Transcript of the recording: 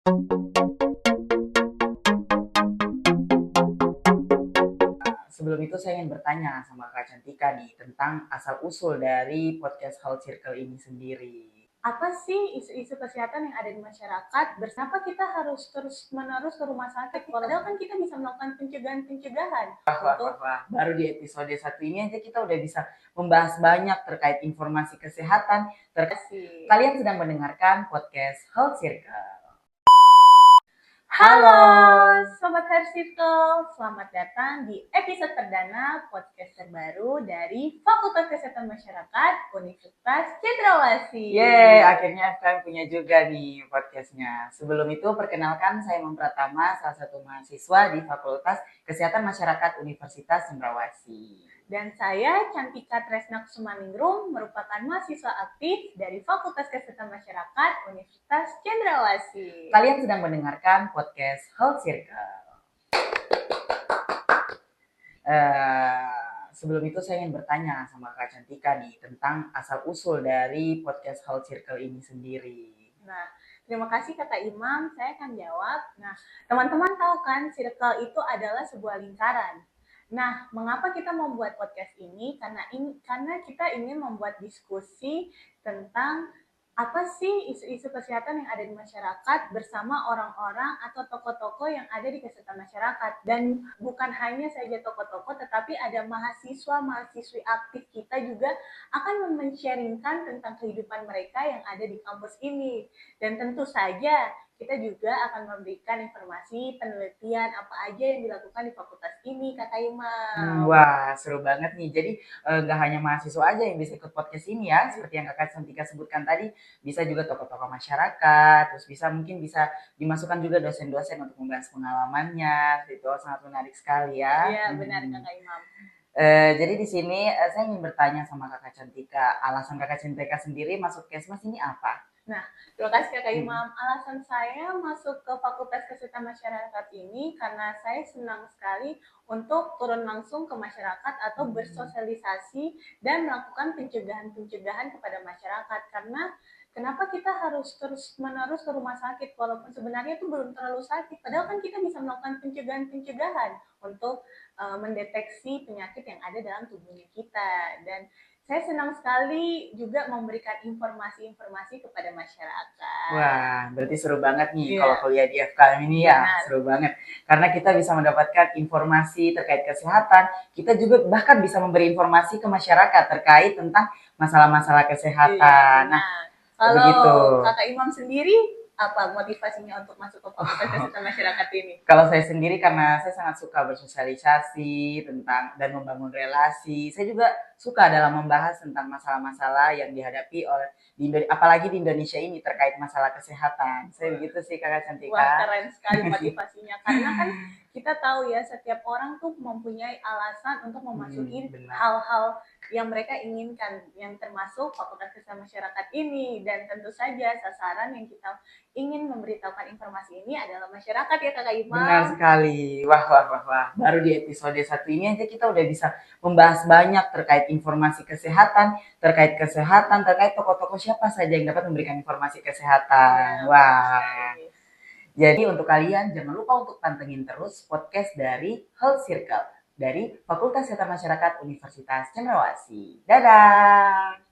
Sebelum itu saya ingin bertanya sama Kak Cantika nih tentang asal-usul dari podcast Health Circle ini sendiri. Apa sih isu-isu kesehatan yang ada di masyarakat? Kenapa kita harus terus-menerus ke rumah sakit? Padahal kan kita bisa melakukan pencegahan-pencegahan untuk Wah, baru di episode 1 ini aja kita udah bisa membahas banyak terkait informasi kesehatan. Kalian sedang mendengarkan podcast Health Circle. Halo Sobat Hair Circle, selamat datang di episode perdana podcast terbaru dari Fakultas Kesehatan Masyarakat Universitas Cendrawasih. Yeay, akhirnya FKM punya juga nih podcastnya. Sebelum itu, perkenalkan saya Imam Pratama, salah satu mahasiswa di Fakultas Kesehatan Masyarakat Universitas Cendrawasih. Dan saya Cantika Tresna Kusumaningrum, merupakan mahasiswa aktif dari Fakultas Kesehatan Masyarakat Universitas Cendrawasih. Kalian sedang mendengarkan podcast Health Circle. Sebelum itu saya ingin bertanya sama Kak Cantika nih tentang asal-usul dari podcast Health Circle ini sendiri. Nah, terima kasih Kakak Imam, saya akan jawab. Nah, teman-teman tahu kan, circle itu adalah sebuah lingkaran. Nah, mengapa kita membuat podcast ini? Karena kita ingin membuat diskusi tentang apa sih isu-isu kesehatan yang ada di masyarakat bersama orang-orang atau tokoh-tokoh yang ada di kesehatan masyarakat. Dan bukan hanya saja tokoh-tokoh, tetapi ada mahasiswa-mahasiswi aktif kita juga akan men-sharingkan tentang kehidupan mereka yang ada di kampus ini. Dan tentu saja kita juga akan memberikan informasi penelitian apa aja yang dilakukan di fakultas ini, Kakak Imam. Wah, seru banget nih. Jadi nggak hanya mahasiswa aja yang bisa ikut podcast ini ya, seperti yang Kakak Santika sebutkan tadi, bisa juga tokoh-tokoh masyarakat, terus mungkin bisa dimasukkan juga dosen-dosen untuk membahas pengalamannya. Itu sangat menarik sekali ya. Iya, benar Kakak Imam. Jadi di sini saya ingin bertanya sama Kakak Cantika, alasan Kakak Cantika sendiri masuk Kesmas ini apa? Nah, terima kasih Kakak Imam. Alasan saya masuk ke Fakultas Kesehatan Masyarakat ini karena saya senang sekali untuk turun langsung ke masyarakat atau bersosialisasi dan melakukan pencegahan-pencegahan kepada masyarakat. Karena kenapa kita harus terus-menerus ke rumah sakit walaupun sebenarnya itu belum terlalu sakit. Padahal kan kita bisa melakukan pencegahan-pencegahan untuk mendeteksi penyakit yang ada dalam tubuhnya kita. Dan saya senang sekali juga memberikan informasi-informasi kepada masyarakat. Wah, berarti seru banget nih kalau kuliah di FKM ini ya. Benar. Seru banget. Karena kita bisa mendapatkan informasi terkait kesehatan, kita juga bahkan bisa memberi informasi ke masyarakat terkait tentang masalah-masalah kesehatan. Nah, kalau begitu. Kakak Imam sendiri, apa motivasinya untuk masuk ke Fakultas Kesehatan Masyarakat ini? Kalau saya sendiri karena saya sangat suka bersosialisasi tentang dan membangun relasi. Saya juga suka dalam membahas tentang masalah-masalah yang dihadapi oleh apalagi di Indonesia ini terkait masalah kesehatan. Saya begitu sih Kakak Cantika. Wah, keren sekali motivasinya. Karena kan kita tahu ya, setiap orang tuh mempunyai alasan untuk memasuki hal-hal yang mereka inginkan, yang termasuk Fakultas Kesehatan Masyarakat ini. Dan tentu saja sasaran yang kita ingin memberitahukan informasi ini adalah masyarakat ya Kakak Imam. Benar sekali. Wah. Baru di episode 1 ini aja kita udah bisa membahas banyak terkait informasi kesehatan, terkait tokoh-tokoh siapa saja yang dapat memberikan informasi kesehatan. Wah. Jadi untuk kalian jangan lupa untuk pantengin terus podcast dari Health Circle dari Fakultas Kesehatan Masyarakat Universitas Cendrawasih. Dadah.